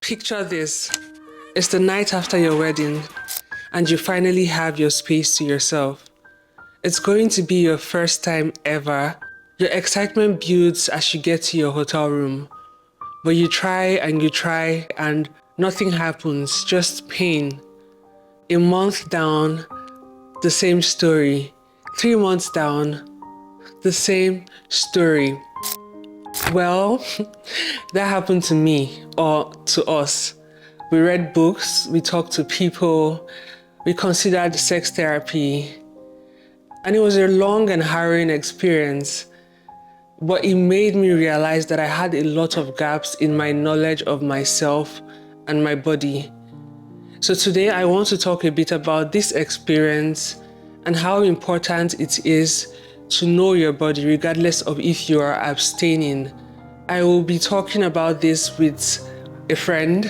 Picture this. It's the night after your wedding, and you finally have your space to yourself. It's going to be your first time ever. Your excitement builds as you get to your hotel room. But you try and nothing happens, just pain. A month down, the same story. 3 months down, the same story. Well, that happened to me, or to us. We read books, we talked to people, we considered sex therapy, and it was a long and harrowing experience. But it made me realize that I had a lot of gaps in my knowledge of myself and my body. So today I want to talk a bit about this experience and how important it is to know your body regardless of if you are abstaining. I will be talking about this with a friend.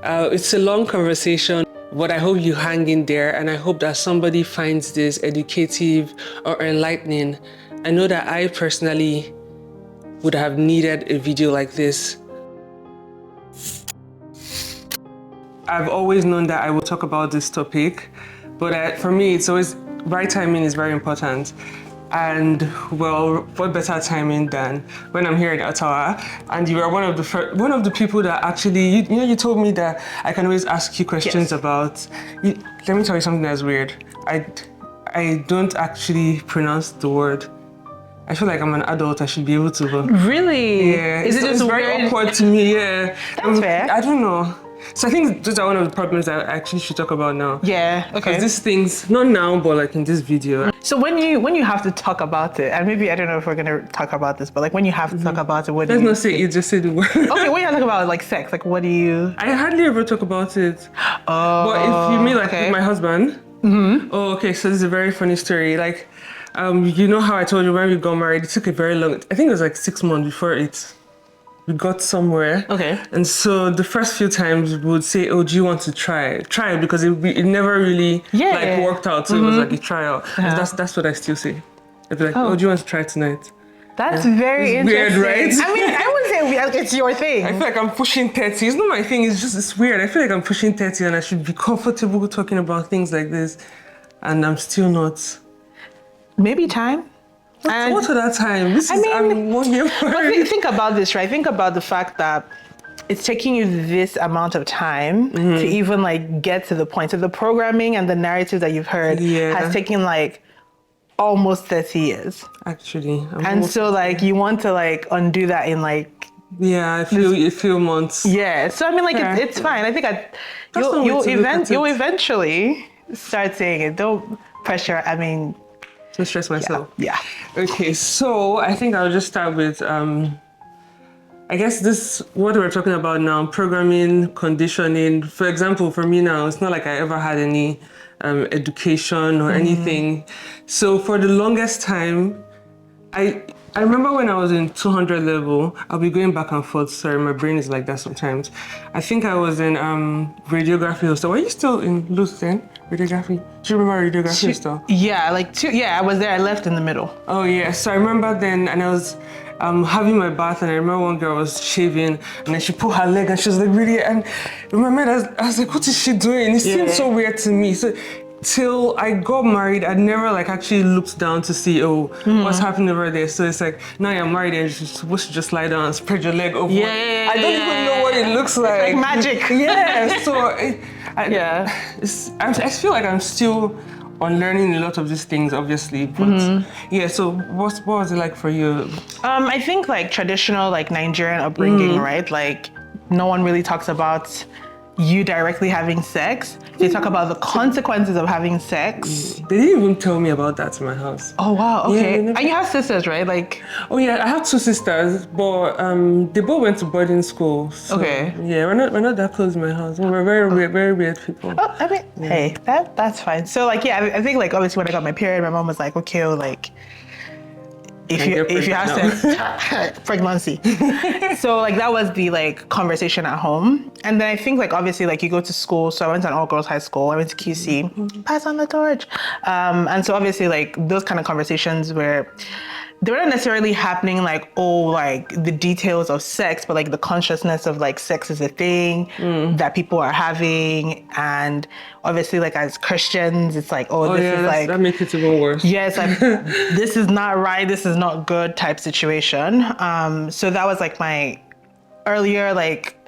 It's a long conversation, but I hope you hang in there, and I hope that somebody finds this educative or enlightening. I know that I personally would have needed a video like this. I've always known that I will talk about this topic, but for me, it's always, right timing is very important. And well, what better timing than when I'm here in Ottawa, and you are one of the people that actually, you told me that I can always ask you questions about. Let me tell you something that's weird. I don't actually pronounce the word. I feel like I'm an adult. I should be able to. Really? Yeah. Is it just very awkward to me? Yeah. That's fair. I don't know. So I think those are one of the problems that I actually should talk about now. Yeah. Okay. Because these things, not now, but like in this video. So when you have to talk about it, and maybe I don't know if we're gonna talk about this, but like when you have to talk about it, what do Let's you? not say it. Just say the word. Okay, when you talk about like sex, like what do you? I hardly ever talk about it. Oh. But if you mean like okay. with my husband. Mm-hmm. Oh, okay. So this is a very funny story. Like, you know how I told you when we got married, it took a very long. I think it was like 6 months before we got somewhere. Okay. And so the first few times we would say, "Oh, do you want to try?" Try it, because it never really like worked out. So it was like a trial. That's what I still say. I'd be like, "Oh, do you want to try tonight?" That's very interesting. Weird, right? I mean, I would say it's your thing. I feel like I'm pushing 30. It's not my thing. It's weird. I feel like I'm pushing 30 and I should be comfortable talking about things like this, and I'm still not. Maybe time. What other time? I'm 1 year married. But think about this, right? Think about the fact that it's taking you this amount of time to even like get to the point. So the programming and the narrative that you've heard has taken like almost 30 years. Actually. And so like you want to like undo that in like a few months. Yeah. So I mean like it's fine. I think you'll eventually start saying it. Don't pressure. I mean, to stress myself. Yeah. Okay, so I think I'll just start with I guess what we're talking about now, programming, conditioning. For example, for me now, it's not like I ever had any education or anything. So for the longest time, I remember when I was in 200 level, I'll be going back and forth. Sorry, my brain is like that sometimes. I think I was in radiography hostel. Were you still in Luz then? Radiography? Do you remember radiography hostel? Yeah, I was there. I left in the middle. Oh yeah, so I remember then, and I was having my bath, and I remember one girl was shaving, and then she put her leg, and she was like really, and remember I was like, what is she doing? It seemed so weird to me. So till I got married, I'd never like actually looked down to see, what's happening over there. So it's like, now you're married and you're supposed to just lie down and spread your leg over. I don't even know what it looks like. It's like magic. Yeah, so I feel like I'm still unlearning a lot of these things, obviously, but so what was it like for you? I think like traditional like Nigerian upbringing, right? Like no one really talks about you directly having sex. They talk about the consequences of having sex. They didn't even tell me about that in my house. Oh wow, okay. Yeah, and you have sisters, right? Like. Oh yeah, I have 2 sisters, but they both went to boarding school. So, okay. Yeah, we're not that close in my house. We're very weird people. Oh, I mean, hey, that's fine. So like, yeah, I think like obviously when I got my period, my mom was like, okay, like. If you have sex, pregnancy. So like that was the like conversation at home. And then I think like obviously like you go to school. So I went to an all girls high school. I went to QC, pass on the torch. And so obviously like those kind of conversations where they weren't necessarily happening like, oh, like the details of sex, but like the consciousness of like sex is a thing that people are having. And obviously like as Christians, it's like, oh, this is like, that makes it even worse. yes, like this is not right, this is not good type situation. So that was like my earlier, like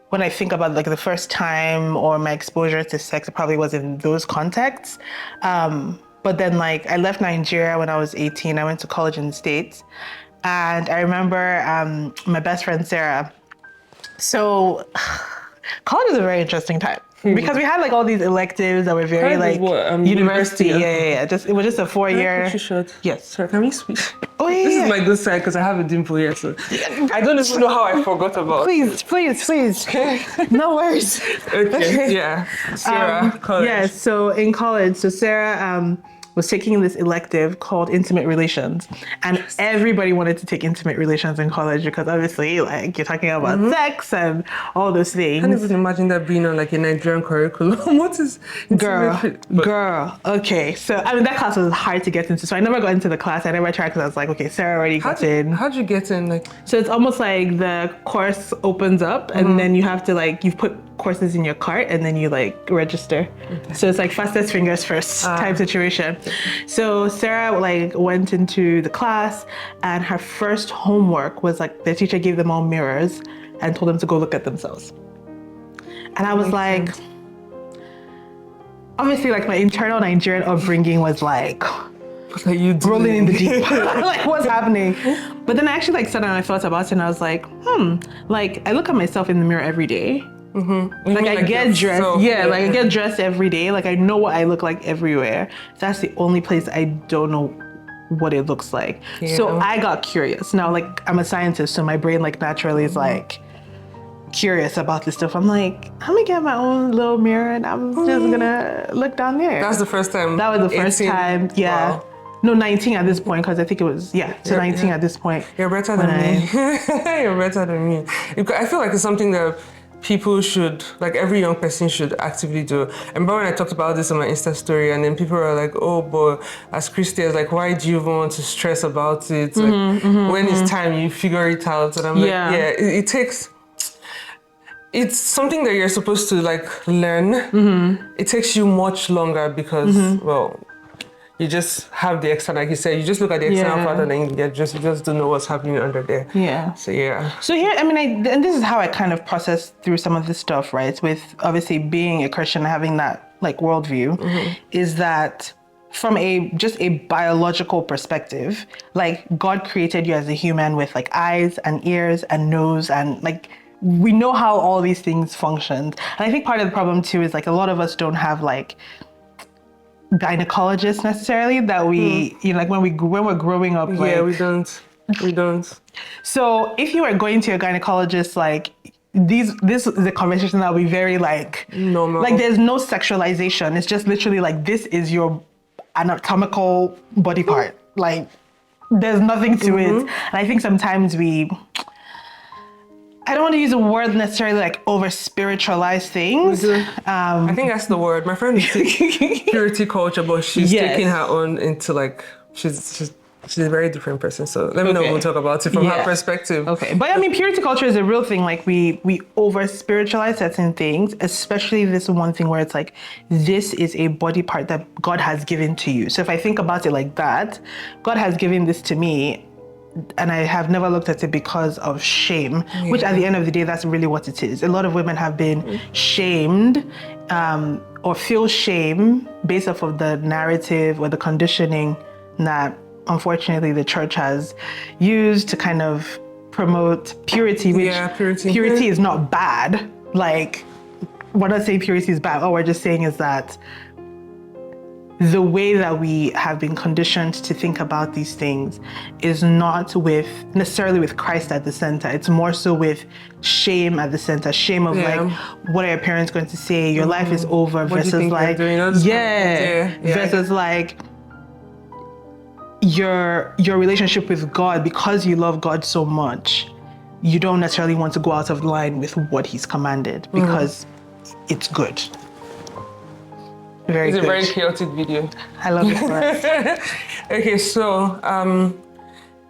when I think about like the first time or my exposure to sex, it probably was in those contexts. But then like I left Nigeria when I was 18. I went to college in the States. And I remember my best friend, Sarah. So college was a very interesting time because we had like all these electives that were very like university. Yeah. It was just a 4-year. You should. Yes. Sorry, can we speak? Oh yeah. This is my good side because I have a dimple here, so I don't even know how I forgot about. Please. No worries. Okay. Yeah. Sarah, college. Yeah. So in college, Sarah was taking this elective called intimate relations, and everybody wanted to take intimate relations in college because obviously, like, you're talking about sex and all those things. I can't even imagine that being on like a Nigerian curriculum. What is girl? Okay, so I mean that class was hard to get into, so I never got into the class. I never tried because I was like, okay, Sarah already got in. How'd you get in? Like, so it's almost like the course opens up, and then you have to like you've put courses in your cart and then you like register. Okay. So it's like fastest fingers first type situation. So Sarah like went into the class and her first homework was like the teacher gave them all mirrors and told them to go look at themselves. And I was like, obviously like my internal Nigerian upbringing was like you rolling in the deep. Like what's happening? But then I actually like sat down and I thought about it and I was like, like I look at myself in the mirror every day. Like I get dressed, like I get dressed every day. Like I know what I look like everywhere. That's the only place I don't know what it looks like. Yeah. So I got curious. Now, like I'm a scientist, so my brain like naturally is like curious about this stuff. I'm like, I'm gonna get my own little mirror and I'm just gonna look down there. That's the first time. That was the first time. Yeah. Wow. No, 19 at this point, because I think it was, 19 at this point. You're better than me. You're better than me. I feel like it's something that people should, like every young person should actively do. I remember when I talked about this on my Insta story and then people were like, oh, but as Christians, like, why do you even want to stress about it? Like, when it's time, you figure it out. And I'm like, it takes, it's something that you're supposed to like learn. It takes you much longer because, well, you just have the external, like you said, you just look at the external part and then you just don't know what's happening under there. Yeah. So here, I mean, and this is how I kind of process through some of this stuff, right? With obviously being a Christian and having that like worldview, is that from just a biological perspective, like God created you as a human with like eyes and ears and nose and like, we know how all these things function. And I think part of the problem too is like a lot of us don't have like gynecologists necessarily that we you know like when we're growing up like, we don't. So if you were going to a gynecologist, like this is a conversation that will be very like normal. Like there's no sexualization. It's just literally like this is your anatomical body part. Like there's nothing to it. And I think sometimes I don't want to use a word necessarily like over spiritualize things. I think that's the word. My friend is purity culture, but she's taking her own into like she's a very different person. So let me know. We'll talk about it from her perspective. Okay, but I mean, purity culture is a real thing. Like we over spiritualize certain things, especially this one thing where it's like this is a body part that God has given to you. So if I think about it like that, God has given this to me. And I have never looked at it because of shame, which at the end of the day, that's really what it is. A lot of women have been shamed or feel shame based off of the narrative or the conditioning that unfortunately the church has used to kind of promote purity, which purity is not bad. Like, we're not saying purity is bad. All we're just saying is that the way that we have been conditioned to think about these things is not necessarily with Christ at the center. It's more so with shame at the center. Shame of like, what are your parents going to say? Your life is over versus like, versus like your relationship with God, because you love God so much, you don't necessarily want to go out of line with what He's commanded because it's good. It's a very chaotic video. I love it for us. Okay, so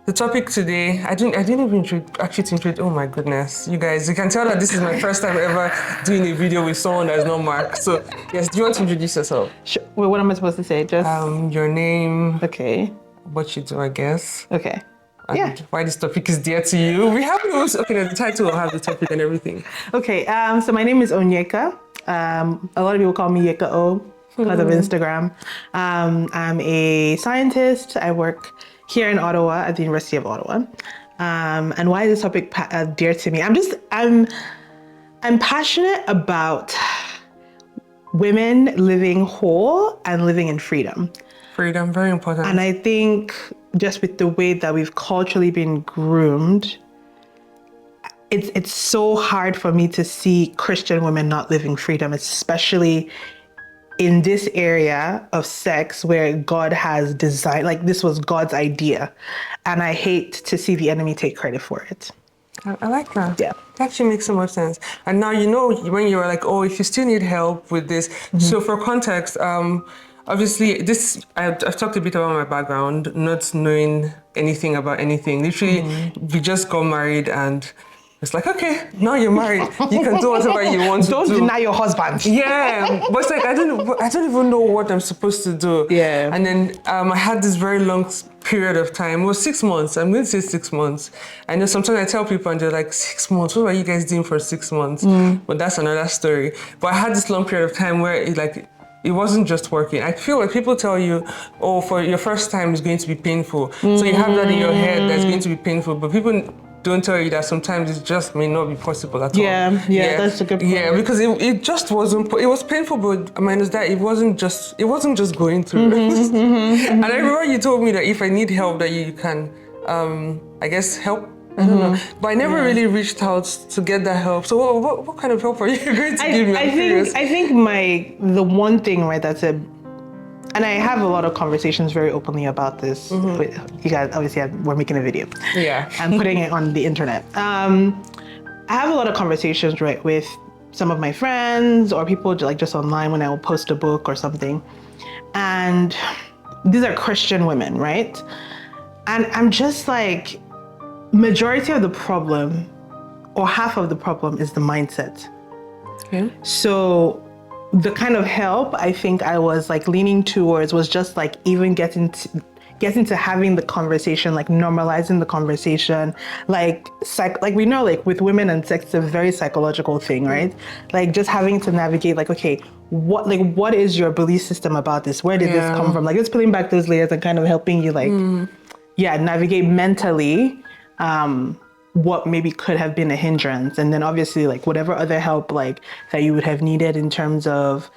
The topic today, I didn't even actually introduce. Oh my goodness, you guys, you can tell that this is my first time ever doing a video with someone that's not Mark. So yes, do you want to introduce yourself? Sure. Wait, what am I supposed to say? Just Your name. okay. What you do, I guess. Okay. And yeah. why this topic is dear to you. We have okay, the title will have the topic and everything. Okay. So my name is Onyeka. A lot of people call me Yeka O because of Instagram. I'm a scientist. I work here in Ottawa at the University of Ottawa. And why is this topic dear to me? I'm passionate about women living whole and living in freedom. Freedom, very important. And I think just with the way that we've culturally been groomed, it's so hard for me to see Christian women not living freedom, especially in this area of sex where God has designed, like this was God's idea. And I hate to see the enemy take credit for it. I like that. Yeah. It actually makes so much sense. And now, when you were like, oh, if you still need help with this. So for context, obviously, I've talked a bit about my background, not knowing anything about anything. Literally, we just got married and it's like, okay, now you're married. You can do whatever you want to do. Don't deny your husband. Yeah, but it's like, I don't even know what I'm supposed to do. Yeah. And then I had this very long period of time. It was 6 months. I'm going to say 6 months. I know sometimes I tell people and they're like, 6 months? What were you guys doing for 6 months? But that's another story. But I had this long period of time where it wasn't just working. I feel like people tell you, oh, for your first time it's going to be painful. So you have that in your head that's going to be painful. But people don't tell you that sometimes it just may not be possible at all. Yeah, that's a good point. Yeah, because it just wasn't, it was painful, but minus that, it wasn't just going through. And I remember you told me that if I need help, that you can, I guess, help. I don't know, but I never really reached out to get that help. So what kind of help are you going to give me? I think the one thing, right, and I have a lot of conversations very openly about this. With you guys, obviously, we're making a video. Yeah. And putting it on the internet. I have a lot of conversations, right, with some of my friends or people like just online when I will post a book or something. And these are Christian women, right? And I'm just like, majority of the problem or half of the problem is the mindset. Okay. So the kind of help I think I was like leaning towards was just like even getting to having the conversation, like normalizing the conversation, like we know, like with women and sex, it's a very psychological thing, right? Like just having to navigate, like, okay, what is your belief system about this? Where did this come from? Like, it's pulling back those layers and kind of helping you, like, navigate mentally what maybe could have been a hindrance. And then obviously, like, whatever other help, like, that you would have needed in terms of,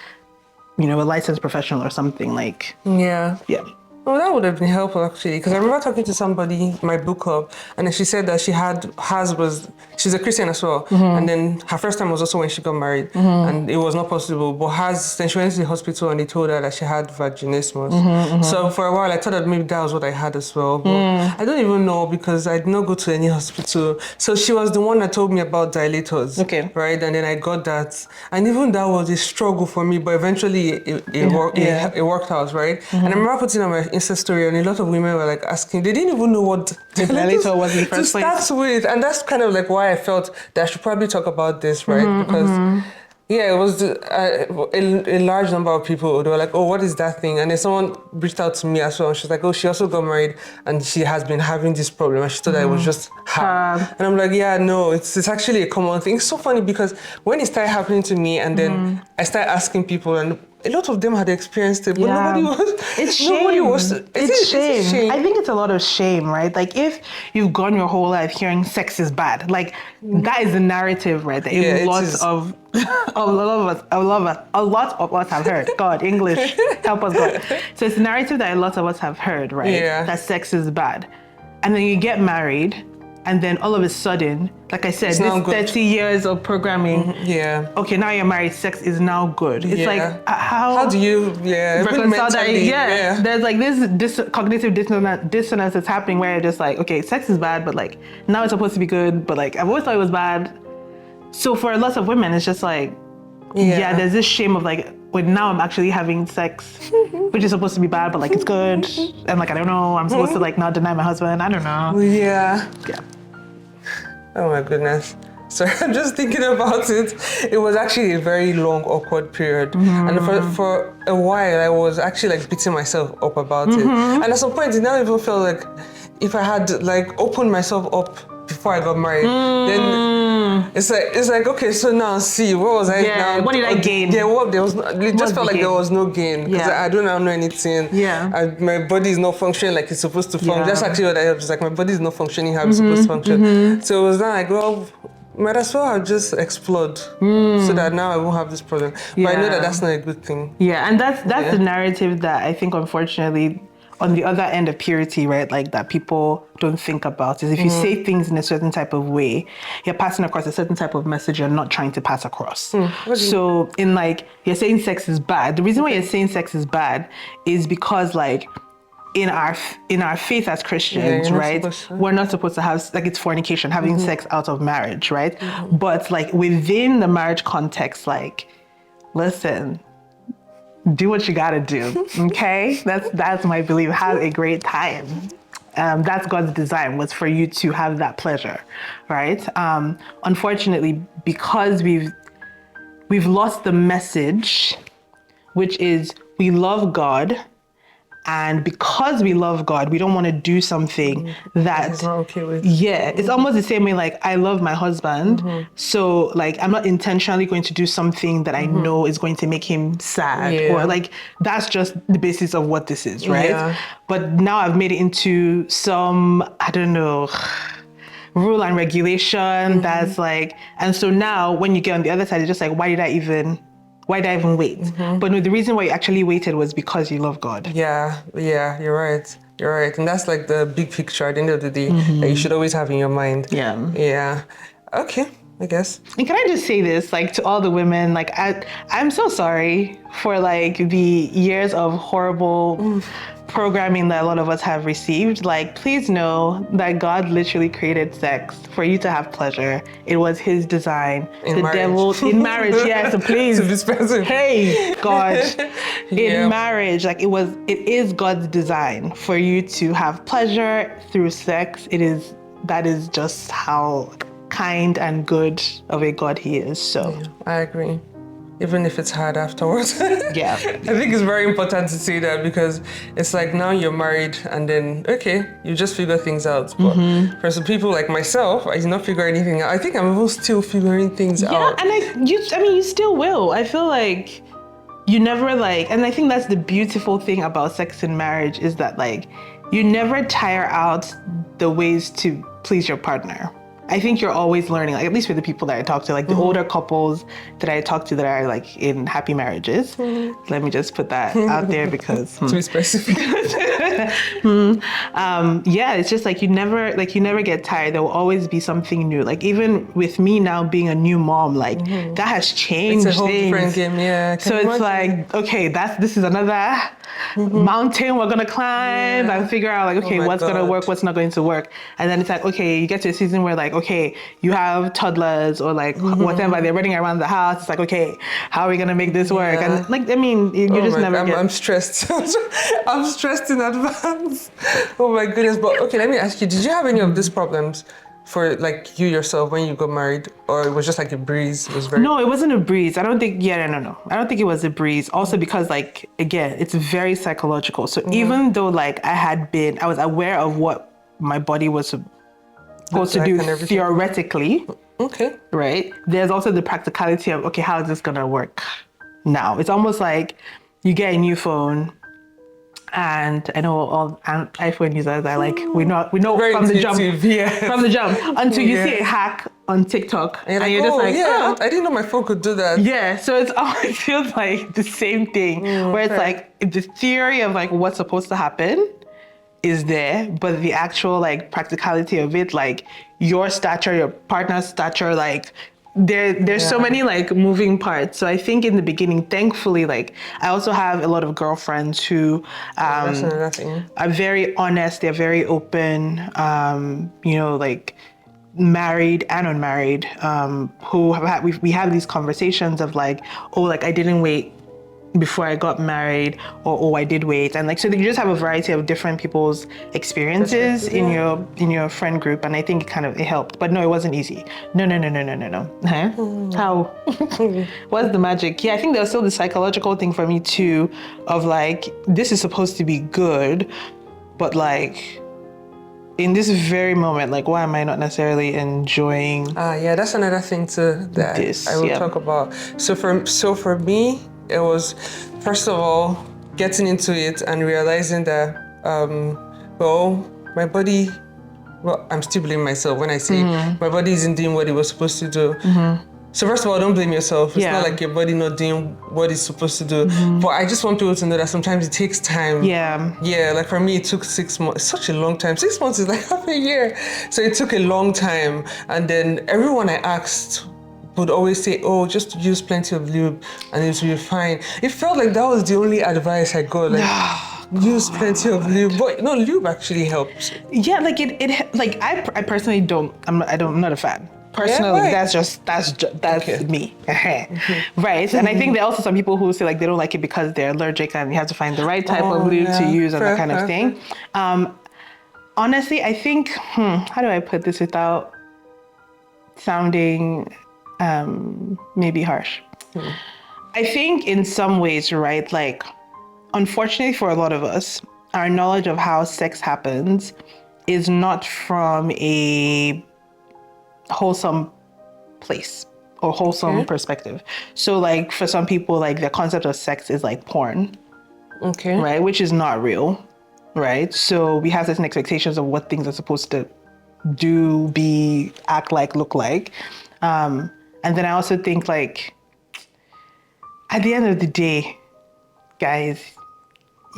a licensed professional or something, like. Yeah. Well, that would have been helpful actually, because I remember talking to somebody in my book club, and then she said that she's a Christian as well, and then her first time was also when she got married, and it was not possible. But then she went to the hospital and they told her that she had vaginismus. So for a while I thought that maybe that was what I had as well, but I don't even know because I did not go to any hospital. So she was the one that told me about dilators, right? And then I got that, and even that was a struggle for me, but eventually it worked out, right? And I remember putting on my Insta story, and a lot of women were like asking, they didn't even know what dilator was in the first place. To start with, and that's kind of like why I felt that I should probably talk about this, right? Because it was a large number of people. They were like, oh, what is that thing? And then someone reached out to me as well, and she's like, oh, she also got married and she has been having this problem, and she thought that it was just her. And I'm like, yeah, no, it's actually a common thing. It's so funny because when it started happening to me, and then I started asking people, and a lot of them had experienced it, but nobody was. It's shame. It's shame. I think it's a lot of shame, right? Like, if you've gone your whole life hearing sex is bad, like that is the narrative, right? That a lot of us have heard. God, English, help us, God. So it's the narrative that a lot of us have heard, right? Yeah. That sex is bad, and then you get married. And then all of a sudden, like I said, this 30 years of programming. Okay, now you're married, sex is now good. It's like, how do you reconcile that? There's like this cognitive dissonance that's happening where you're just like, okay, sex is bad, but like now it's supposed to be good, but like I've always thought it was bad. So for a lot of women, it's just like, yeah, there's this shame of like, when now I'm actually having sex, which is supposed to be bad, but like it's good. And like, I don't know, I'm supposed to like not deny my husband. I don't know. Yeah. Yeah. Oh my goodness. So I'm just thinking about it. It was actually a very long, awkward period. And for a while, I was actually like beating myself up about it. And at some point, it now even felt like if I had like opened myself up before I got married, then it's like okay, so now see, what was I now? What did I gain? Yeah, it just felt like there was no gain because I don't know anything. Yeah. My body is not functioning like it's supposed to function. Yeah. That's actually what I was like. My body is not functioning how it's supposed to function. So it was not like, well, might as well have just explode so that now I won't have this problem. But I know that that's not a good thing. Yeah, and that's the narrative that I think, unfortunately, on the other end of purity, right, like that people don't think about is if you say things in a certain type of way, you're passing across a certain type of message you're not trying to pass across. So in like, you're saying sex is bad. The reason why you're saying sex is bad is because like, in our faith as Christians, right, we're not supposed to have, like, it's fornication, having sex out of marriage, right? But like within the marriage context, like, listen, do what you gotta do, okay? That's my belief. Have a great time. That's God's design, was for you to have that pleasure, right? Unfortunately, because we've lost the message, which is we love God. And because we love God, we don't want to do something that He's not okay with. Yeah, it's almost the same way like I love my husband. So like I'm not intentionally going to do something that I know is going to make him sad. Or like that's just the basis of what this is, right? Yeah. But now I've made it into some, I don't know, rule and regulation that's like, and so now when you get on the other side, it's just like, why did I even wait? But no, the reason why you actually waited was because you love God. Yeah, you're right. You're right. And that's like the big picture at the end of the day that you should always have in your mind. Yeah. Okay, I guess. And can I just say this, like, to all the women, like, I'm so sorry for like the years of horrible programming that a lot of us have received. Like, please know that God literally created sex for you to have pleasure. It was his design. In marriage. Devil in marriage, yeah, so please. To be specific. Hey, God. In marriage, like it is God's design for you to have pleasure through sex. That is just how kind and good of a God he is. So I agree. Even if it's hard afterwards. Yeah. I think it's very important to say that because it's like now you're married and then, okay, you just figure things out. But for some people like myself, I did not figure anything out. I think I'm even still figuring things out. Yeah, and you still will. I feel like you never like, and I think that's the beautiful thing about sex in marriage is that like, you never tire out the ways to please your partner. I think you're always learning, like at least with the people that I talk to, like the older couples that I talk to that are like in happy marriages. Let me just put that out there because To be specific. yeah, it's just like you never get tired. There will always be something new. Like even with me now being a new mom, like that has changed It's a whole things. different game, yeah. So it's like, okay, this is another mountain we're gonna climb and figure out like, okay, what's gonna work, what's not going to work. And then it's like, okay, you get to a season where like, okay, you have toddlers or like whatever, they're running around the house. It's like, okay, how are we gonna make this work? And like, I mean, you just never get. I'm stressed. I'm stressed in advance. Oh my goodness. But okay, let me ask you, did you have any of these problems for like you yourself when you got married, or it was just like a breeze? No, it wasn't a breeze. I don't think. Yeah, no. I don't think it was a breeze. Also because like again, it's very psychological. So even though like I was aware of what my body was supposed to do theoretically. Okay. Right. There's also the practicality of okay, how is this gonna work now? It's almost like you get a new phone. And I know all iPhone users are like, we know very from the jump, from the jump, until you see a hack on TikTok, and you're just like, I didn't know my phone could do that. Yeah, so it feels like the same thing, where it's like the theory of like what's supposed to happen is there, but the actual like practicality of it, like your stature, your partner's stature, like there's so many like moving parts. So I think in the beginning, thankfully, like I also have a lot of girlfriends who are very honest, they're very open, you know, like married and unmarried, who we have these conversations of like, oh, like I didn't wait before I got married, or oh, I did wait, and like so you just have a variety of different people's experiences in your friend group, and I think it helped. But no, it wasn't easy. No. Huh? How? What's the magic? Yeah, I think there was still the psychological thing for me too, of like this is supposed to be good, but like in this very moment, like why am I not necessarily enjoying? Yeah, that's another thing too that I will talk about. So for me, it was first of all getting into it and realizing that my body. Well, I'm still blaming myself when I say my body isn't doing what it was supposed to do. So first of all, don't blame yourself. It's not like your body not doing what it's supposed to do. But I just want people to know that sometimes it takes time. Yeah, like for me, it took 6 months. It's such a long time. 6 months is like half a year. So it took a long time. And then everyone I asked would always say, oh, just use plenty of lube and it will be fine. It felt like that was the only advice I got. Like, use plenty of lube. But no, lube actually helps. Yeah, like it like I personally don't, I'm not a fan. Personally, that's me. Right. And I think there are also some people who say like they don't like it because they're allergic and you have to find the right type of lube to use and that kind of thing. Honestly, I think, how do I put this without sounding maybe harsh? I think in some ways, right, like unfortunately for a lot of us, our knowledge of how sex happens is not from a wholesome place or wholesome perspective. So like for some people, like the concept of sex is like porn. Right? Which is not real. Right? So we have certain expectations of what things are supposed to do, be, act like, look like. And then I also think like at the end of the day, guys,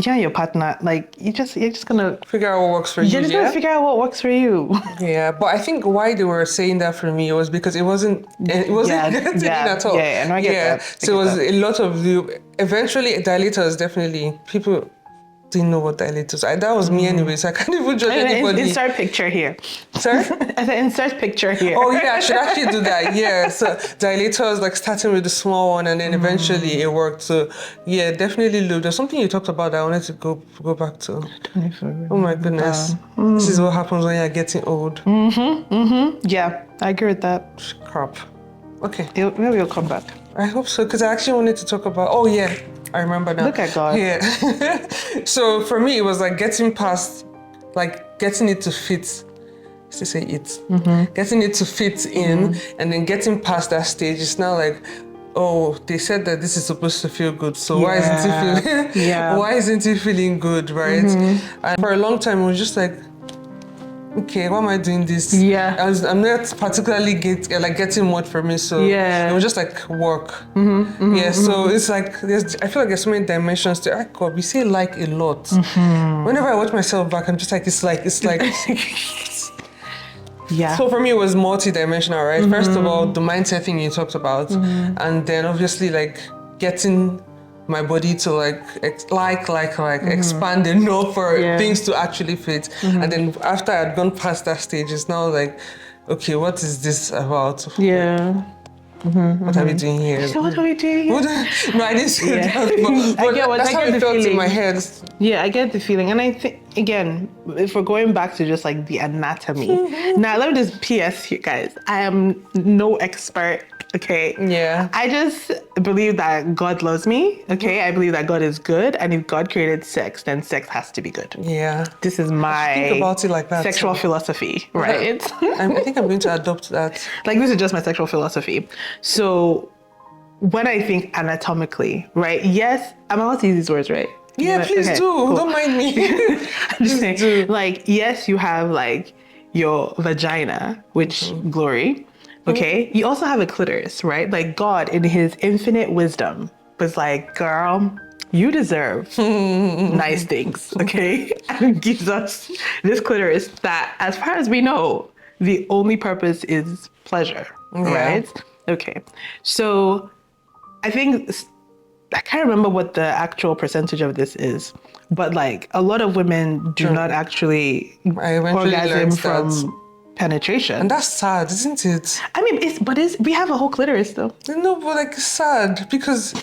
you and your partner, like you're just gonna figure out what works for you. You're just gonna figure out what works for you. Yeah, but I think why they were saying that for me was because it wasn't getting in at all. Yeah, and I get that. So it was a lot of lube. Eventually, dilators definitely people didn't know what dilators are. That was me anyway, so I can't even judge anybody. Insert picture here. Sorry? I said insert picture here. Oh yeah, I should actually do that. Yeah, so dilators, like starting with the small one and then eventually it worked. So yeah, definitely lube. There's something you talked about that I wanted to go back to. Oh my goodness. This is what happens when you're getting old. Yeah, I agree with that. Crap. Okay. Maybe it'll come back. I hope so, because I actually wanted to talk about, I remember now. Look at God. Yeah. So for me, it was like getting past, like getting it to fit. Let's just say it. Getting it to fit in and then getting past that stage. It's now like, oh, they said that this is supposed to feel good. So why isn't it feeling, why isn't it feeling good, right? And for a long time, it was just like, okay, why am I doing this? Yeah. I'm not particularly getting much from it, so it was just like work. So it's like, I feel like there's so many dimensions to it. God, we say like a lot. Whenever I watch myself back, I'm just like, it's like. Yeah. So for me, it was multi-dimensional, right? First of all, the mindset thing you talked about, and then obviously like getting my body to like expand enough for things to actually fit. And then after I'd gone past that stage, it's now like, okay, what is this about? Yeah. What are we doing here? So what are we doing? No, I didn't say that. But that's how it felt in my head. Yeah, I get the feeling. And I think, again, if we're going back to just like the anatomy. Now, let me just PS here, guys. I am no expert, okay? Yeah. I just believe that God loves me, okay? I believe that God is good. And if God created sex, then sex has to be good. Yeah. This is my think about it like that, sexual philosophy, right? I think I'm going to adopt that. Like, this is just my sexual philosophy. So when I think anatomically, right? Yes, I'm allowed to use these words, right? Yeah, please do. Cool. Don't mind me. I'm just saying, like, yes, you have like your vagina, which glory. Okay. You also have a clitoris, right? Like God in his infinite wisdom was like, girl, you deserve nice things. Okay. And gives us this clitoris that, as far as we know, the only purpose is pleasure. Right? Okay. So I think, I can't remember what the actual percentage of this is, but like a lot of women do not actually orgasm from penetration. And that's sad, isn't it? I mean, we have a whole clitoris though. No, but like it's sad because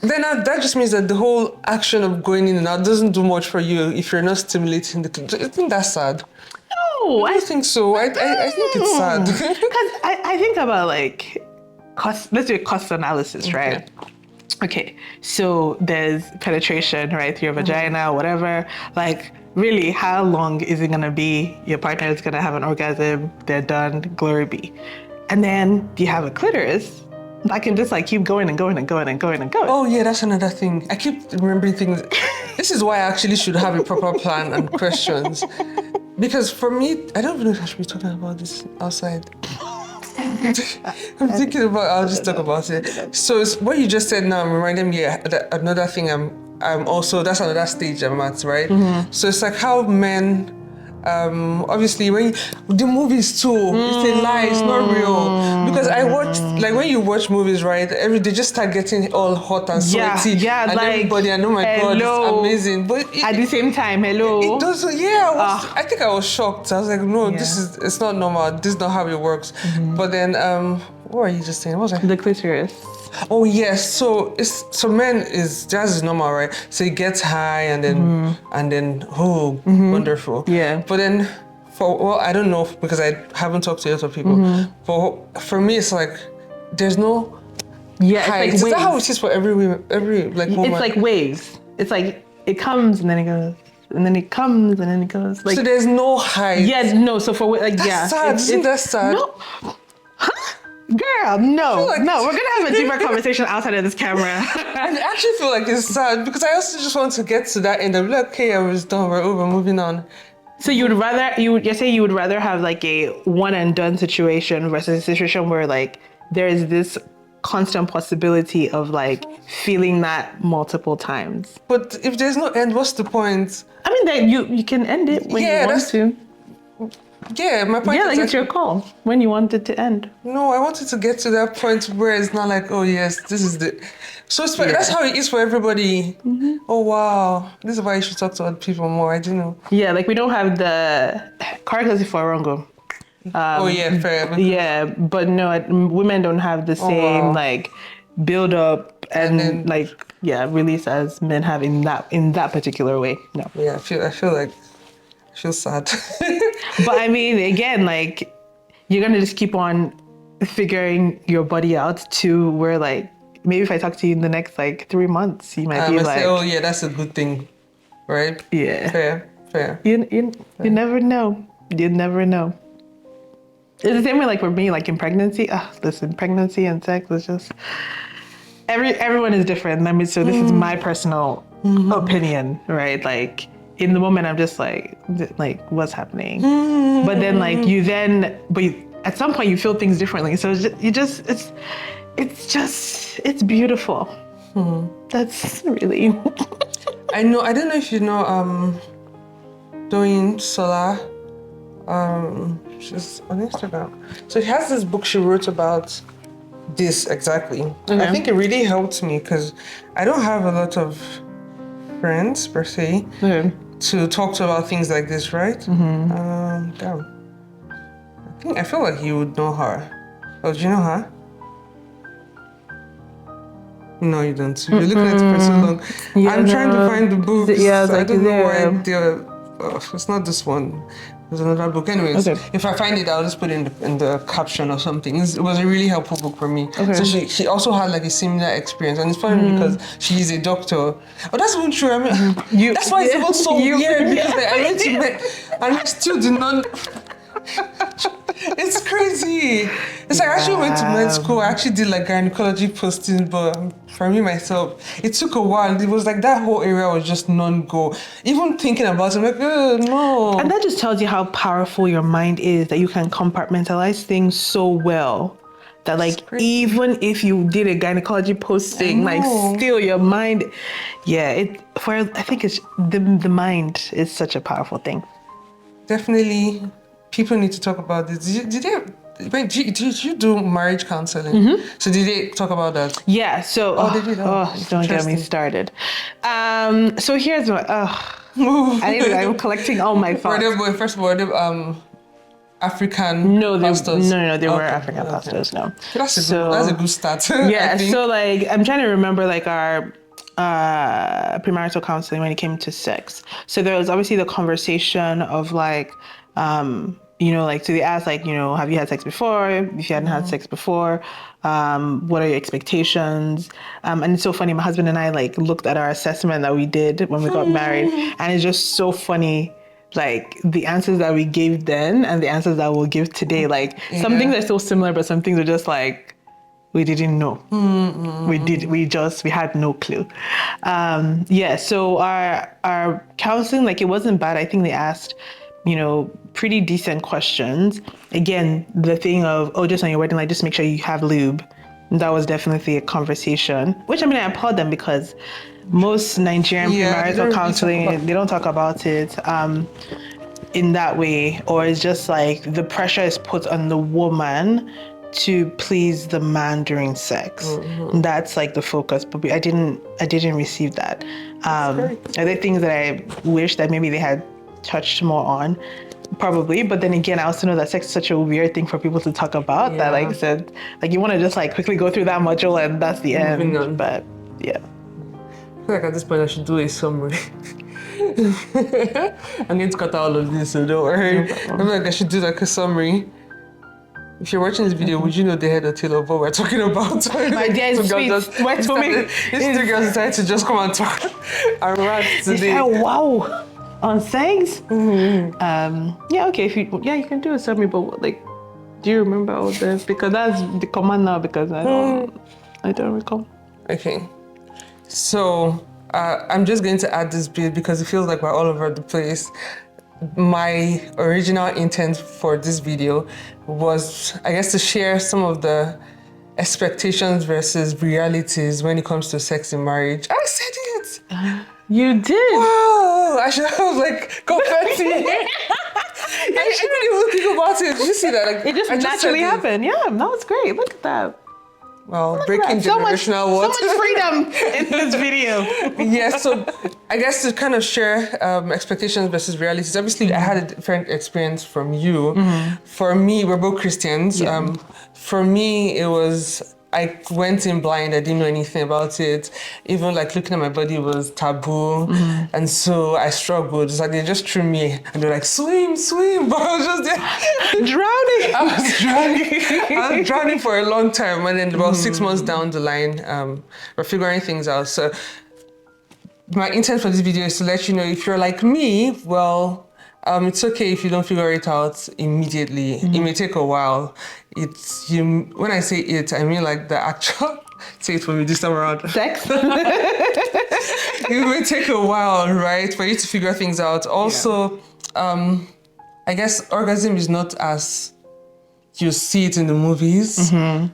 then that just means that the whole action of going in and out doesn't do much for you if you're not stimulating the clitoris. Isn't that sad? No, I think so. I think it's sad. Because I think about like cost. Let's do a cost analysis, right? Okay, so there's penetration, right, through your vagina, whatever. Like, really, how long is it gonna be? Your partner is gonna have an orgasm, they're done, glory be. And then you have a clitoris that can just like keep going and going and going and going and going. Oh yeah, that's another thing. I keep remembering things. This is why I actually should have a proper plan and questions. Because for me, I don't even know if I should be talking about this outside. I'm thinking about. I'll just talk about it. So it's, what you just said now reminded me that another thing. I'm also, that's another stage I'm at, right? So it's like how men. Obviously when the movies too, it's a lie, it's not real. Because I watch, like when you watch movies, right, they just start getting all hot and sweaty, and like, everybody, and oh my god, it's amazing. But at the same time, it doesn't. Yeah, I think I was shocked. I was like, no, it's not normal. This is not how it works. But then, what were you just saying? What was I? The clitoris. Oh yes, so men jazz is normal, right? So it gets high and then wonderful. Yeah. But then I don't know because I haven't talked to a lot of people. But for me it's like there's no height. It's like is waves. that how it is for every woman? It's like waves. It's like it comes and then it goes. And then it comes and then it goes. Like, so there's no height. Yeah, no. So for like that's sad. Isn't that sad? No. Girl, no, we're gonna have a deeper conversation outside of this camera. I actually feel like it's sad because I also just want to get to that end. I'm like, okay, I was done, we're over, moving on. So you would rather have like a one and done situation versus a situation where like there is this constant possibility of like feeling that multiple times. But if there's no end, what's the point? I mean, that you can end it when you want to. Yeah, my point. Yeah, like it's your call when you want it to end. No, I wanted to get to that point where it's not like, oh yes, this is the. So that's how it is for everybody. Oh wow, this is why you should talk to other people more. I don't know. Yeah, like we don't have the characters for Rongo. Oh yeah, fair. Yeah, but no, women don't have the same like build up and then, like release as men have in that particular way. No. Yeah, I feel sad. But I mean, again, like you're gonna just keep on figuring your body out to where like maybe if I talk to you in the next like 3 months, you might be like, say, oh yeah, that's a good thing, right? Yeah. Fair. You never know. You never know. It's the same way like for me, like in pregnancy. Listen, pregnancy and sex is just everyone is different. I mean, so this is my personal opinion, right? Like in the moment, I'm just like what's happening? But then like at some point you feel things differently. So it's beautiful. That's really. I know. I don't know if you know. Doing Solar. She's on Instagram. So she has this book she wrote about this exactly. Okay. I think it really helped me because I don't have a lot of friends per se to talk to about things like this, right? Damn. I feel like you would know her. Oh, do you know her? No, you don't. You're looking at it for so long. Yeah, I'm trying to find the book. Yeah, I don't know why it's not this one. There's another book. Anyways, if I find it, I'll just put it in the caption or something. It was a really helpful book for me. Okay. So she also had like a similar experience, and it's funny because she is a doctor. Oh, that's even true. I mean, that's why it's even so weird because like, I went to and I still did not. It's crazy. It's like I actually went to med school. I actually did like gynecology postings, but for me myself, it took a while. It was like that whole area was just non-go. Even thinking about it, I'm like, no. And that just tells you how powerful your mind is, that you can compartmentalize things so well. That like even if you did a gynecology posting, like still your mind, I think it's the mind is such a powerful thing. Definitely. People need to talk about this. Did you do marriage counseling? So did they talk about that? Yeah. So don't get me started. So here's what. I'm collecting all my thoughts. First of all, African pastors? No, they were Okay, African okay. pastors, no. That's a good start. Yeah, I think. so like I'm trying to remember like our premarital counseling when it came to sex. So there was obviously the conversation of like like, so they asked like, have you had sex before? If you hadn't had sex before, what are your expectations? And it's so funny, my husband and I like looked at our assessment that we did when we got married, and it's just so funny, like the answers that we gave then and the answers that we'll give today. Like some things are so similar, but some things are just like, we didn't know. We had no clue. So our counseling, like, it wasn't bad. I think they asked, pretty decent questions. Again, the thing of, just on your wedding, like, just make sure you have lube. That was definitely a conversation, which, I mean, I applaud them because most Nigerian premarital counseling, they don't talk about it in that way, or it's just like the pressure is put on the woman to please the man during sex. That's like the focus, but I didn't receive that. Other things that I wish that maybe they had touched more on, probably, but then again, I also know that sex is such a weird thing for people to talk about, that like I said, like you want to just like quickly go through that module and that's the end. On. But yeah, I feel like at this point I should do a summary. I'm going to cut out all of this, so don't worry. I feel like I should do like a summary. If you're watching this video, would you know the head or tail of what we're talking about? My dear, it's sweet. Wait for me. These two girls decided to just come and talk and rant today. Wow. On sex? Okay, you can do a summary, but like, do you remember all this? Because that's the command now, because I don't recall. Okay. So, I'm just going to add this bit because it feels like we're all over the place. My original intent for this video was, I guess, to share some of the expectations versus realities when it comes to sex in marriage. I said it! You did? Wow! I should have like confetti. I didn't even think about it. Did you see that? Like, it just naturally happened. Yeah, that was great. Look at that. Well, breaking generational walls. So much freedom in this video. Yeah, so I guess to kind of share expectations versus realities. Obviously, I had a different experience from you. For me, we're both Christians. Yeah. For me, it was, I went in blind. I didn't know anything about it. Even like looking at my body was taboo. And so I struggled. It's like they just threw me and they're like, swim. But I was just there. Drowning. I was drowning for a long time. And then about 6 months down the line, we're figuring things out. So my intent for this video is to let you know, if you're like me, well, it's okay if you don't figure it out immediately. It may take a while. When I say it, I mean like the actual, say it for me this time around. Sex? It may take a while, right, for you to figure things out. Also, I guess orgasm is not as you see it in the movies,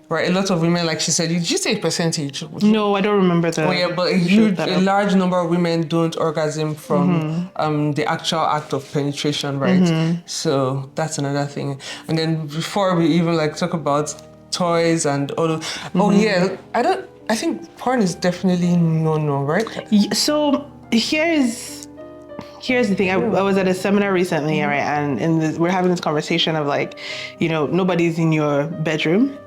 right? A lot of women, like she said, did you say a percentage? No, I don't remember that. Oh yeah, but a large number of women don't orgasm from the actual act of penetration, right? So that's another thing. And then before we even like talk about toys and all of, I think porn is definitely no, right? So here's the thing. I was at a seminar recently, right? And we're having this conversation of like, nobody's in your bedroom.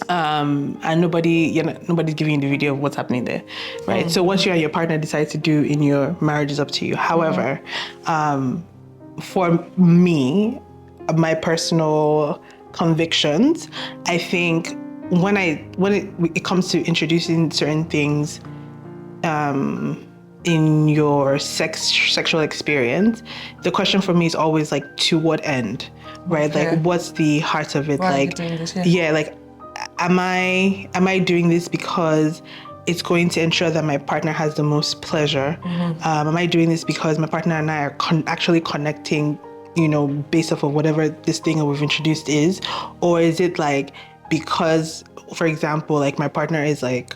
And nobody's giving you the video of what's happening there, right? So what you and your partner decide to do in your marriage is up to you. However, for me, my personal convictions, I think when it comes to introducing certain things in your sexual experience, the question for me is always like, to what end, right? Okay. Like, what's the heart of it? Why like, are you doing this? Like, am I doing this because it's going to ensure that my partner has the most pleasure? Am I doing this because my partner and I are actually connecting, based off of whatever this thing that we've introduced is? Or is it like, because, for example, like my partner is like,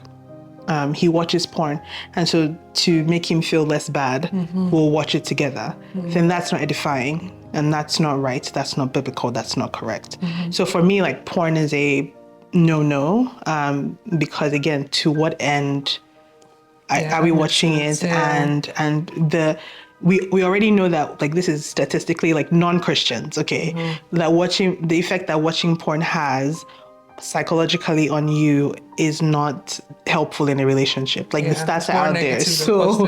he watches porn, and so to make him feel less bad, we'll watch it together. Then that's not edifying, and that's not right, that's not biblical, that's not correct. So for me, like, porn is a no, because again, to what end are we watching it? And we already know that like this is statistically like non-Christians, okay, that the effect that watching porn has psychologically on you is not helpful in a relationship. Like the stats are out there. So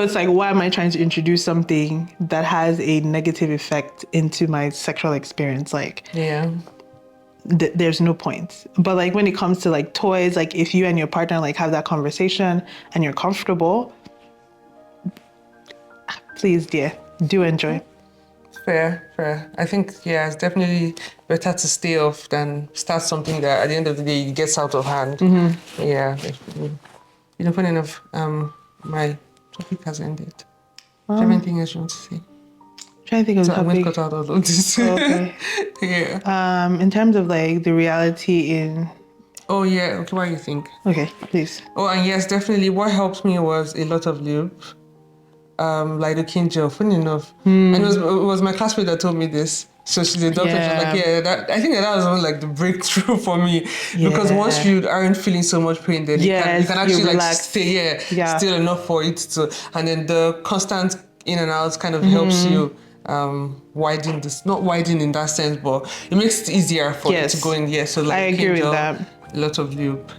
it's like, why am I trying to introduce something that has a negative effect into my sexual experience? Like, there's no point. But like when it comes to like toys, like if you and your partner like have that conversation and you're comfortable, please, dear, do enjoy. Fair. I think, it's definitely better to stay off than start something that at the end of the day gets out of hand. Yeah. Funny enough, my topic has ended. Do you have anything else you want to say? Trying to think of so topic. I'm going to cut out all of this. Okay. In terms of like the reality in... Oh yeah, okay, what do you think? Okay, please. Oh, and yes, definitely what helped me was a lot of lube. Lidocaine gel, funny enough. And it was my classmate that told me this. So she's a doctor. She was like, I think that was like the breakthrough for me. Because once you aren't feeling so much pain, then you can actually like stay still enough for it to, and then the constant in and out kind of helps you widen this, not widen in that sense, but it makes it easier for it to go in. Yeah, so like I agree with that. A lot of lube.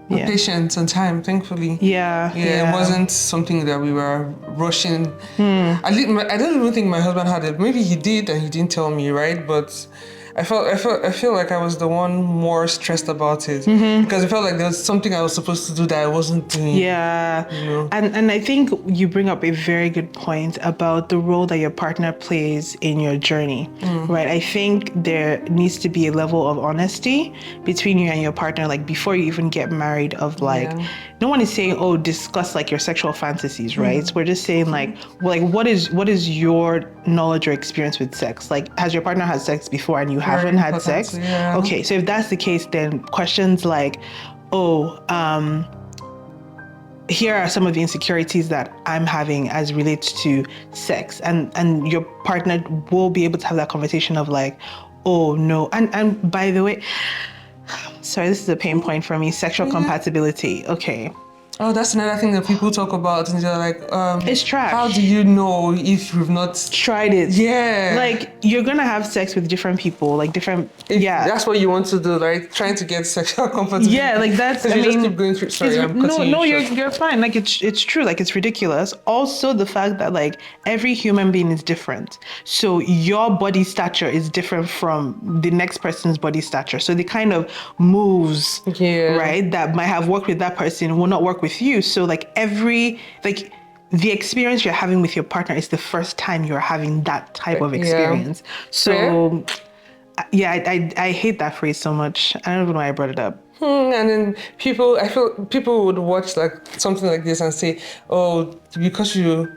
Patience and time, thankfully. It wasn't something that we were rushing. I don't even think my husband had it. Maybe he did and he didn't tell me, right? But I feel like I was the one more stressed about it because I felt like there was something I was supposed to do that I wasn't doing. And I think you bring up a very good point about the role that your partner plays in your journey, right? I think there needs to be a level of honesty between you and your partner, like before you even get married, of like, no one is saying, oh, discuss like your sexual fantasies, right? We're just saying like, well, like what is your knowledge or experience with sex? Like, has your partner had sex before and you haven't had sex? Okay, so if that's the case, then questions like, here are some of the insecurities that I'm having as relates to sex, and your partner will be able to have that conversation of like, oh no, and by the way, sorry, this is a pain point for me, sexual compatibility. Okay. Oh, that's another thing that people talk about, and they're like, it's trash. How do you know if you've not tried it? Yeah. Like, you're gonna have sex with different people, like different, That's what you want to do, right? Trying to get sexual compatibility. Yeah, like that's, I mean, just keep going through, sorry, you're fine. Like, it's true, like it's ridiculous. Also, the fact that like every human being is different. So your body stature is different from the next person's body stature. So the kind of moves, right, that might have worked with that person will not work with you. So like the experience you're having with your partner is the first time you're having that type of experience. So I hate that phrase so much. I don't even know why I brought it up. And then I feel people would watch like something like this and say, oh, because you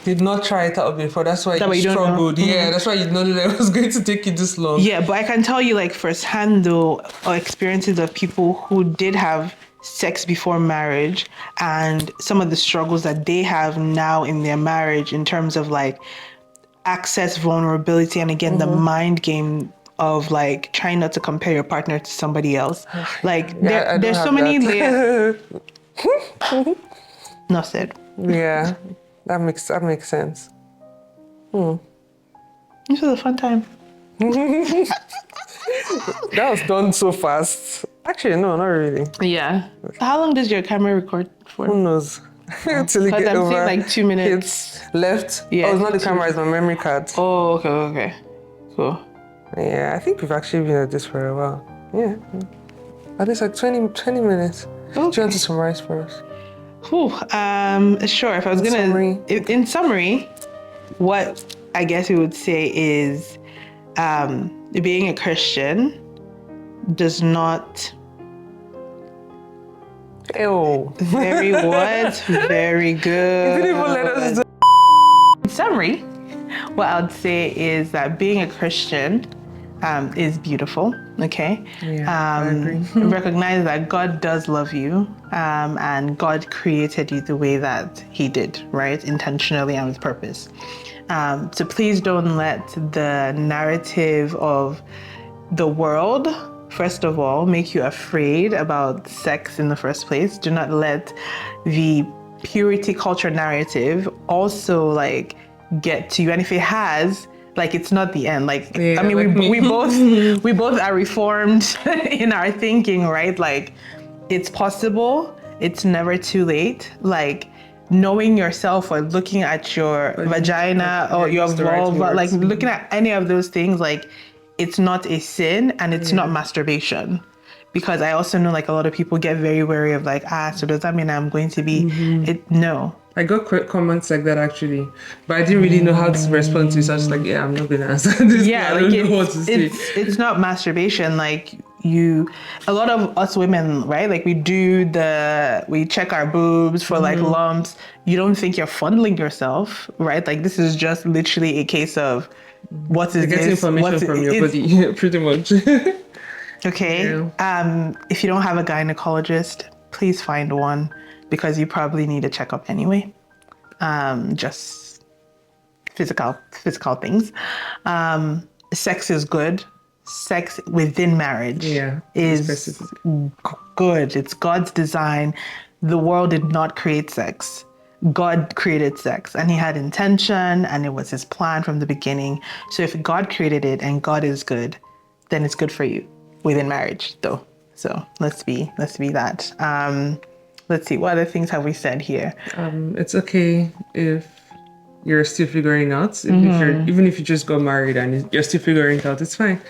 did not try it out before, that's why you struggled. That's why you didn't know that it was going to take you this long. Yeah, but I can tell you like firsthand though, experiences of people who did have sex before marriage and some of the struggles that they have now in their marriage in terms of like access, vulnerability, and again the mind game of like trying not to compare your partner to somebody else. Like there's so many layers. Not said. Yeah, that makes sense. This was a fun time. That was done so fast. Actually, no, not really. Yeah. How long does your camera record for? Who knows? Till you get over. Like 2 minutes. It's left. Yeah. Oh, it's not the camera, it's my memory card. Oh, okay. Cool. Yeah, I think we've actually been at this for a while. Yeah. At least like 20 minutes. Okay. Do you want to summarize for us? Sure. If I was in summary, what I guess we would say is being a Christian does not... Very what? Very good. You didn't even let us do... In summary, what I would say is that being a Christian is beautiful, okay? I agree. Recognize that God does love you, and God created you the way that He did, right? Intentionally and with purpose. So please don't let the narrative of the world, first of all, make you afraid about sex in the first place. Do not let the purity culture narrative also like get to you, and if it has, like, it's not the end. Like, Yeah, I mean, like we both we both are reformed in our thinking, right? Like, it's possible. It's never too late. Like, knowing yourself or looking at your vagina or your vulva, like looking at any of those things, like, it's not a sin and it's not masturbation. Because I also know like a lot of people get very wary of like, so does that mean I'm going to be it? No. I got comments like that actually, but I didn't really know how to respond to it. So I was like, yeah, I'm not gonna answer this. Yeah, I like don't know what to say. it's not masturbation. Like, a lot of us women, right? Like, we check our boobs for like lumps. You don't think you're fondling yourself, right? Like, this is just literally a case of what is Getting this? information from your body, pretty much. Okay. Yeah. If you don't have a gynecologist, please find one, because you probably need a checkup anyway. Just physical things. Sex is good. Sex within marriage is good. It's God's design. The world did not create sex. God created sex, and he had intention, and it was his plan from the beginning. So if God created it and God is good, then it's good for you within marriage though. So let's be that. Let's see, what other things have we said here? It's okay if you're still figuring out. Even if you just got married and you're still figuring it out, it's fine.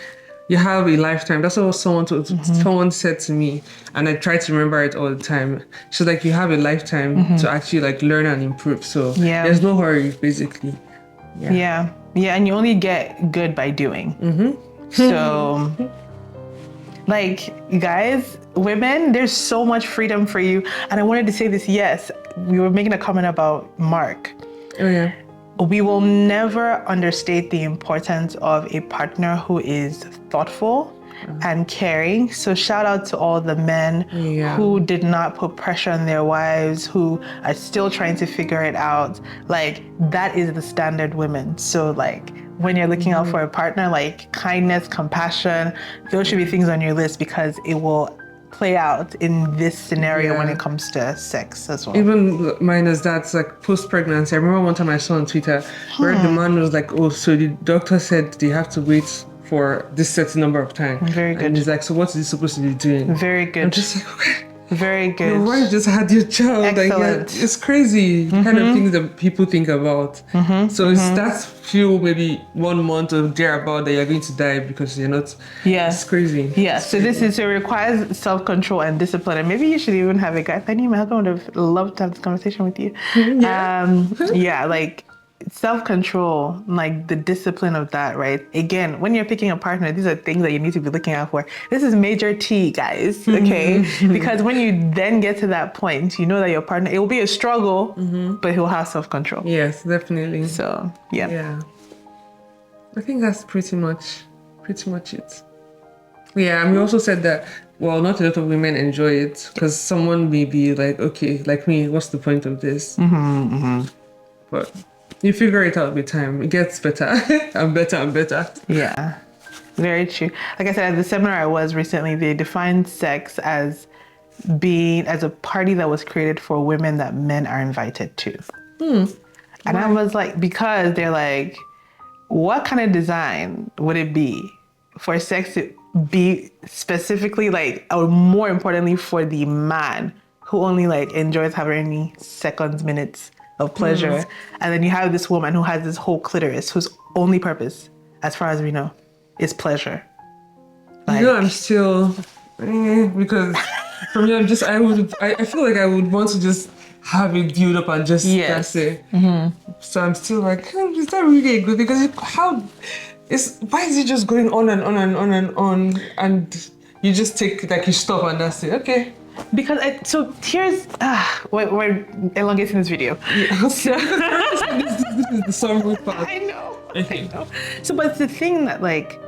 You have a lifetime. That's what someone said to me, and I try to remember it all the time. So like, you have a lifetime to actually like learn and improve. So there's no hurry, basically. Yeah, and you only get good by doing. So like, you guys, women, there's so much freedom for you. And I wanted to say this. Yes, we were making a comment about Mark. Oh yeah. We will never understate the importance of a partner who is thoughtful and caring. So shout out to all the men who did not put pressure on their wives, who are still trying to figure it out. Like, that is the standard women. So like, when you're looking out for a partner, like, kindness, compassion, those should be things on your list, because it will play out in this scenario when it comes to sex as well. Even mine is that's like post-pregnancy. I remember one time I saw on Twitter where the man was like, oh, so the doctor said they have to wait for this certain number of time. Very good. And he's like, so what is he supposed to be doing? Very good. I'm just like, okay. Very good. Your wife just had your child. Excellent. Like, it's crazy kind of things that people think about. So it's that few, maybe 1 month or thereabout, that you're going to die because you're not. It's crazy. Yeah. So it requires self-control and discipline. And maybe you should even have a guy. I knew my husband would have loved to have this conversation with you. Like, self-control, like the discipline of that, right? Again, when you're picking a partner, these are things that you need to be looking out for. This is major T, guys, okay? Because when you then get to that point, you know that your partner, it will be a struggle, but he'll have self-control. Yes, definitely. So, yeah. I think that's pretty much it. Yeah, and we also said that, well, not a lot of women enjoy it, because someone may be like, okay, like me, what's the point of this? But you figure it out with time. It gets better and better and better. Yeah, very true. Like I said, at the seminar I was recently, they defined sex as being as a party that was created for women that men are invited to. And I was like, because they're like, what kind of design would it be for sex to be specifically like, or more importantly for the man who only like enjoys having seconds, minutes of pleasure, and then you have this woman who has this whole clitoris, whose only purpose, as far as we know, is pleasure. Like, I'm still because for me, I feel like I would want to just have it build up and just that's it. So I'm still like, is that really a good? Because why is it just going on and on and on and on, and you just take like you stop and that's it? Okay. Because so here's we're elongating this video. So, this is the summary part. I know. So, but it's the thing that, like,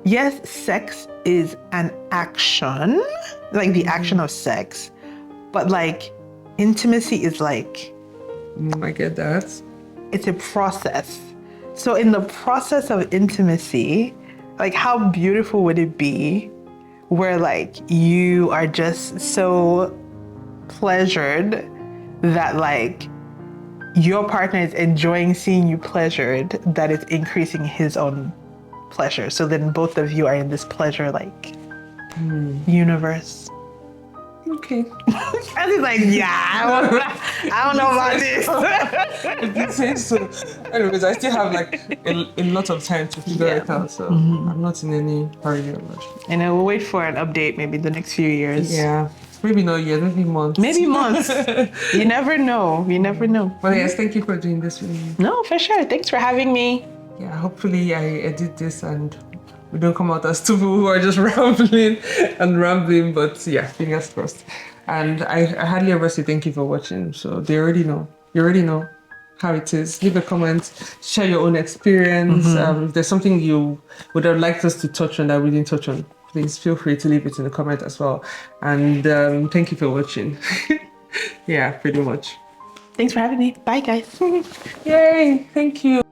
yes, sex is an action, like the action of sex, but like intimacy is like, I get that. It's a process. So in the process of intimacy, like, how beautiful would it be where like you are just so pleasured that like your partner is enjoying seeing you pleasured, that it's increasing his own pleasure. So then both of you are in this pleasure like universe. Okay. And he's like, yeah, I don't know about this. If you say so. Anyways, I still have like a lot of time to figure it out, so I'm not in any hurry or rush. And then we'll wait for an update maybe the next few years. Yeah. Maybe not years, maybe months. Maybe months. You never know. You never know. But yes, thank you for doing this with me. No, for sure. Thanks for having me. Yeah, hopefully I edit this and we don't come out as two people who are just rambling, but yeah, fingers crossed. And I hardly ever say thank you for watching, so they already know. You already know how it is. Leave a comment, share your own experience. If there's something you would have liked us to touch on that we didn't touch on, please feel free to leave it in the comment as well. And thank you for watching. Yeah, pretty much. Thanks for having me. Bye, guys. Yay, thank you.